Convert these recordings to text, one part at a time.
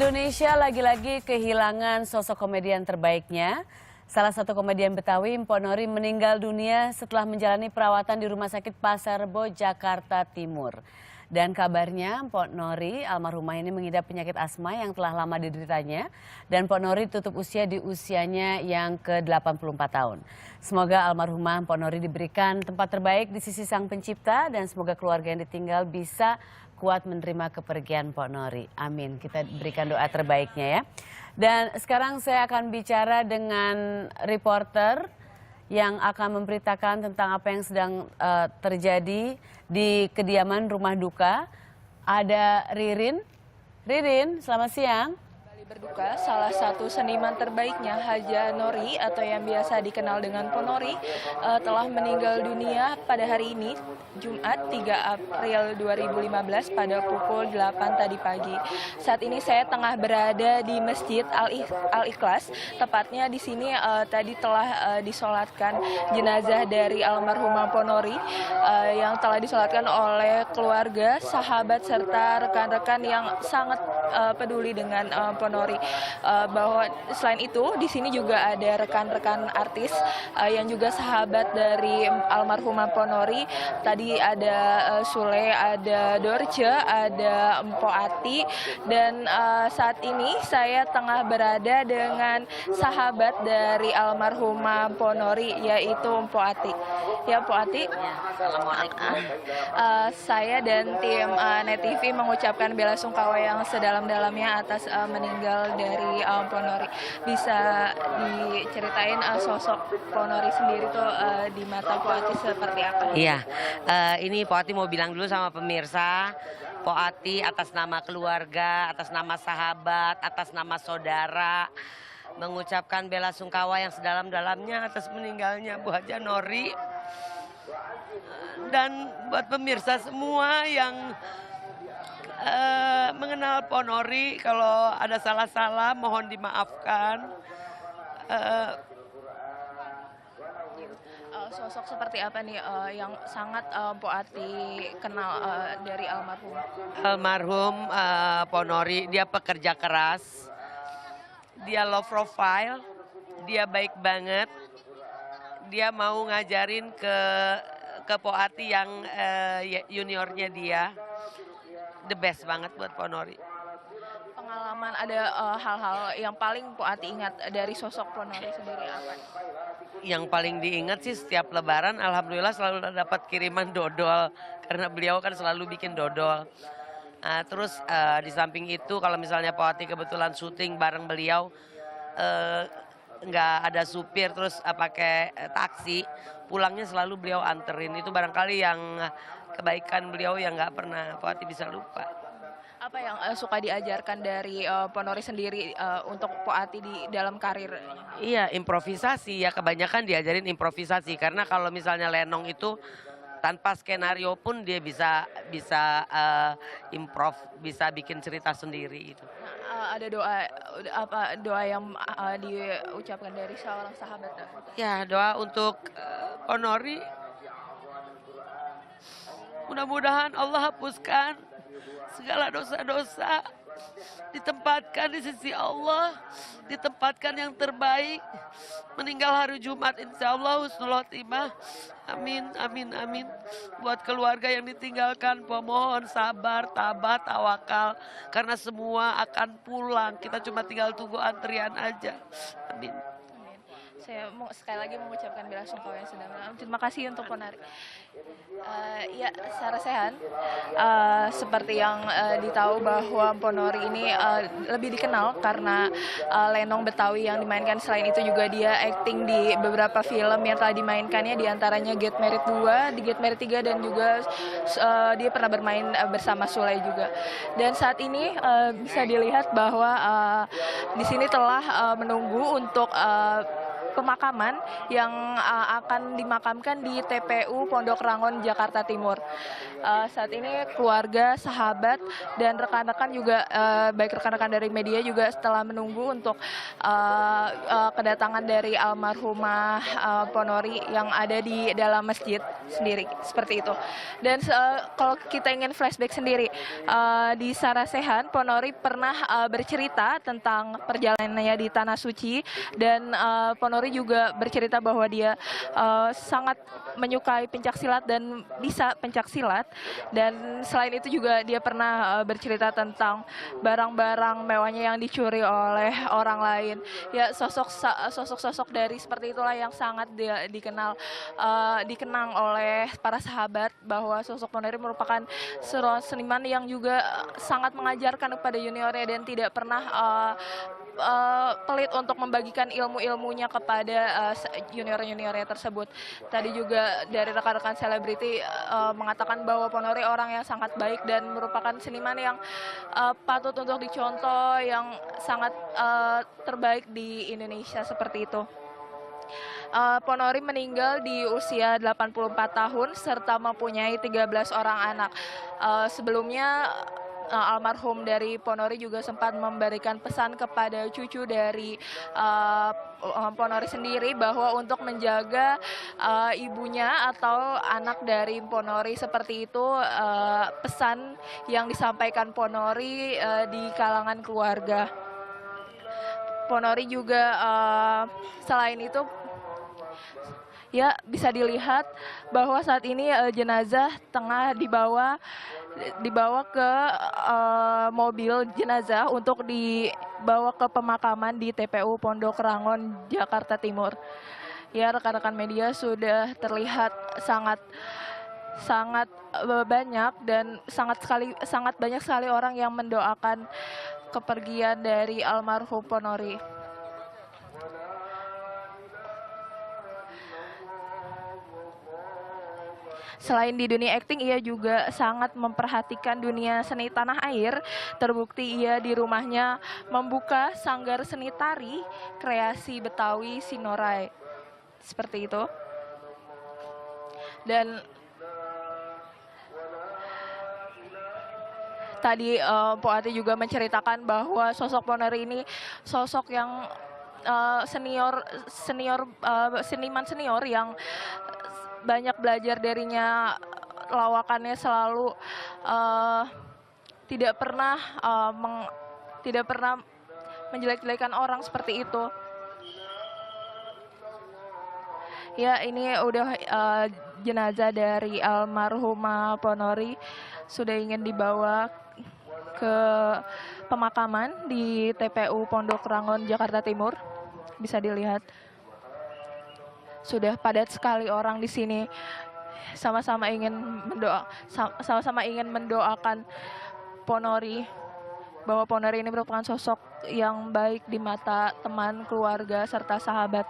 Indonesia lagi-lagi kehilangan sosok komedian terbaiknya. Salah satu komedian Betawi, Mpok Nori, meninggal dunia setelah menjalani perawatan di Rumah Sakit Pasar Rebo, Jakarta Timur. Dan kabarnya Mpok Nori, almarhumah ini mengidap penyakit asma yang telah lama dideritanya. Dan Mpok Nori tutup usia di usianya yang ke-84 tahun. Semoga almarhumah Mpok Nori diberikan tempat terbaik di sisi Sang Pencipta dan semoga keluarga yang ditinggal bisa kuat menerima kepergian Mpok Nori. Amin. Kita berikan doa terbaiknya ya. Dan sekarang saya akan bicara dengan reporter yang akan memberitakan tentang apa yang sedang terjadi di kediaman rumah duka. Ada Ririn. Ririn, selamat siang. Berduka, salah satu seniman terbaiknya Haja Nori atau yang biasa dikenal dengan Mpok Nori telah meninggal dunia pada hari ini, Jumat 3 April 2015 pada pukul 8 tadi pagi. Saat ini saya tengah berada di Masjid Al-Ikhlas, tepatnya di sini tadi telah disolatkan jenazah dari almarhumah Mpok Nori yang telah disolatkan oleh keluarga, sahabat serta rekan-rekan yang sangat peduli dengan Mpok Nori. Bahwa selain itu di sini juga ada rekan-rekan artis yang juga sahabat dari almarhumah Mpok Nori. Tadi ada Sule, ada Dorce, ada Mpok Ati, dan saat ini saya tengah berada dengan sahabat dari almarhumah Mpok Nori, yaitu Mpok Ati. Ya, Mpok Ati. Assalamualaikum. Saya dan tim Net TV mengucapkan bela sungkawa yang sedalam-dalamnya atas meninggal dari Mpok Nori. Bisa diceritain sosok Mpok Nori sendiri tuh di mata Mpok Ati seperti apa? Iya, ini Mpok Ati mau bilang dulu sama pemirsa, Mpok Ati atas nama keluarga, atas nama sahabat, atas nama saudara, mengucapkan bela sungkawa yang sedalam-dalamnya atas meninggalnya Bu Haja Nori. Dan buat pemirsa semua yang mengenal Mpok Nori, kalau ada salah-salah mohon dimaafkan. Sosok seperti apa nih yang sangat Mpok Ati kenal dari almarhum? Almarhum Mpok Nori, dia pekerja keras, dia low profile, dia baik banget, dia mau ngajarin ke Mpok Ati yang juniornya dia. The best banget buat Mpok Nori. Pengalaman ada hal-hal yang paling Mpok Ati ingat dari sosok Mpok Nori sendiri apa? Yang paling diingat sih setiap lebaran alhamdulillah selalu dapat kiriman dodol. Karena beliau kan selalu bikin dodol. Terus di samping itu kalau misalnya Mpok Ati kebetulan syuting bareng beliau. Nggak ada supir terus pakai taksi. Pulangnya selalu beliau anterin. Itu barangkali yang kebaikan beliau yang nggak pernah Mpok Ati bisa lupa. Apa yang suka diajarkan dari Mpok Nori sendiri untuk Mpok Ati di dalam karir? Iya, improvisasi ya, kebanyakan diajarin improvisasi karena kalau misalnya lenong itu tanpa skenario pun dia bisa improv, bisa bikin cerita sendiri itu. Ada doa yang diucapkan dari seorang sahabat? Ya, doa untuk Mpok Nori. Mudah-mudahan Allah hapuskan segala dosa-dosa, ditempatkan di sisi Allah, ditempatkan yang terbaik, meninggal hari Jumat insya Allah husnul khotimah. Amin, amin, amin. Buat keluarga yang ditinggalkan, mohon sabar, tabah, tawakal, karena semua akan pulang, kita cuma tinggal tunggu antrian aja. Amin. Saya mau sekali lagi mengucapkan bela sungkawa yang sedalam-dalamnya. Terima kasih untuk Mpok Nori. Ya, secara sehat, seperti yang ditahu bahwa Mpok Nori ini lebih dikenal karena lenong Betawi yang dimainkan. Selain itu juga dia akting di beberapa film yang telah dimainkannya, diantaranya Get Married 2, di Get Married 3, dan juga dia pernah bermain bersama Sule juga. Dan saat ini bisa dilihat bahwa di sini telah menunggu untuk pemakaman yang akan dimakamkan di TPU Pondok Rangon, Jakarta Timur. Saat ini keluarga, sahabat, dan rekan-rekan juga, baik rekan-rekan dari media juga setelah menunggu untuk kedatangan dari almarhumah Ponori yang ada di dalam masjid sendiri, seperti itu. Dan kalau kita ingin flashback sendiri, di Sarasehan, Ponori pernah bercerita tentang perjalanannya di Tanah Suci, dan Ponori juga bercerita bahwa dia sangat menyukai pencaksilat dan bisa pencaksilat. Dan selain itu juga dia pernah bercerita tentang barang-barang mewahnya yang dicuri oleh orang lain. Ya, sosok-sosok dari seperti itulah yang sangat dikenang oleh para sahabat, bahwa sosok Ponori merupakan seorang seniman yang juga sangat mengajarkan kepada juniornya dan tidak pernah pelit untuk membagikan ilmu-ilmunya kepada junior-juniornya tersebut. Tadi juga dari rekan-rekan selebriti mengatakan bahwa Ponori orang yang sangat baik dan merupakan seniman yang patut untuk dicontoh, yang sangat terbaik di Indonesia, seperti itu. Ponori meninggal di usia 84 tahun serta mempunyai 13 orang anak. Sebelumnya almarhum dari Ponori juga sempat memberikan pesan kepada cucu dari Ponori sendiri bahwa untuk menjaga ibunya atau anak dari Ponori, seperti itu pesan yang disampaikan Ponori di kalangan keluarga. Ponori juga selain itu, ya, bisa dilihat bahwa saat ini jenazah tengah dibawa ke mobil jenazah untuk dibawa ke pemakaman di TPU Pondok Rangon, Jakarta Timur. Ya, rekan-rekan media, sudah terlihat sangat banyak dan sangat banyak sekali orang yang mendoakan kepergian dari almarhum Ponori. Selain di dunia akting, ia juga sangat memperhatikan dunia seni tanah air. Terbukti ia di rumahnya membuka sanggar seni tari kreasi Betawi Sinorai. Seperti itu. Dan tadi Po Ati juga menceritakan bahwa sosok Ponori ini sosok yang seniman senior yang banyak belajar darinya. Lawakannya selalu tidak pernah menjelek-jelekan orang, seperti itu. Ya, ini udah jenazah dari almarhumah Ponori sudah ingin dibawa ke pemakaman di TPU Pondok Rangon, Jakarta Timur. Bisa dilihat sudah padat sekali orang di sini, sama-sama ingin mendoakan Ponori, bahwa Ponori ini merupakan sosok yang baik di mata teman, keluarga, serta sahabat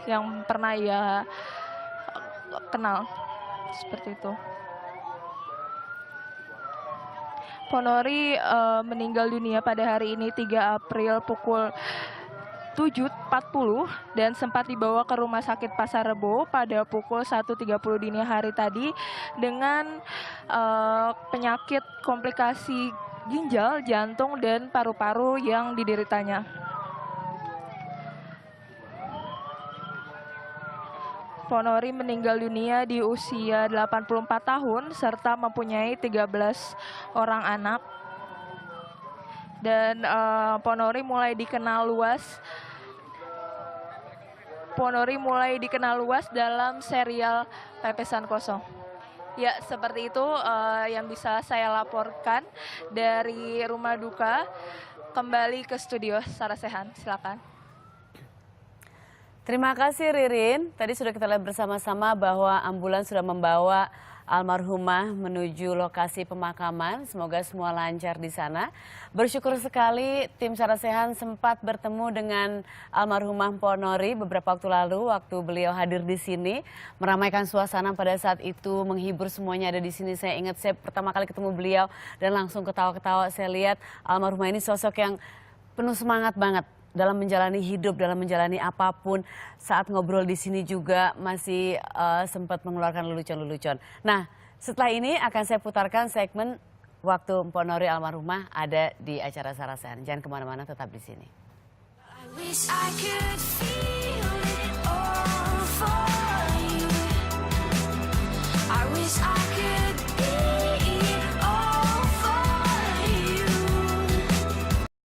yang pernah ia kenal, seperti itu. Ponori meninggal dunia pada hari ini 3 April pukul 7.40 dan sempat dibawa ke Rumah Sakit Pasar Rebo pada pukul 1.30 dini hari tadi dengan penyakit komplikasi ginjal, jantung, dan paru-paru yang dideritanya. Ponori meninggal dunia di usia 84 tahun serta mempunyai 13 orang anak. Dan Ponori mulai dikenal luas dalam serial Pepesan Kosong. Ya, seperti itu yang bisa saya laporkan dari rumah duka. Kembali ke studio Sarasehan, silakan. Terima kasih Ririn. Tadi sudah kita lihat bersama-sama bahwa ambulans sudah membawa almarhumah menuju lokasi pemakaman. Semoga semua lancar di sana. Bersyukur sekali tim Sarasehan sempat bertemu dengan almarhumah Ponori beberapa waktu lalu, waktu beliau hadir di sini, meramaikan suasana pada saat itu, menghibur semuanya ada di sini. Saya ingat saya pertama kali ketemu beliau dan langsung ketawa-ketawa. Saya lihat almarhumah ini sosok yang penuh semangat banget. dalam menjalani hidup, dalam menjalani apapun, saat ngobrol di sini juga masih sempat mengeluarkan lelucon-lelucon. Nah, setelah ini akan saya putarkan segmen Waktu Mpok Nori almarhumah ada di acara Sarasen. Jangan kemana-mana, tetap di sini. I wish I could feel it all for you. I wish I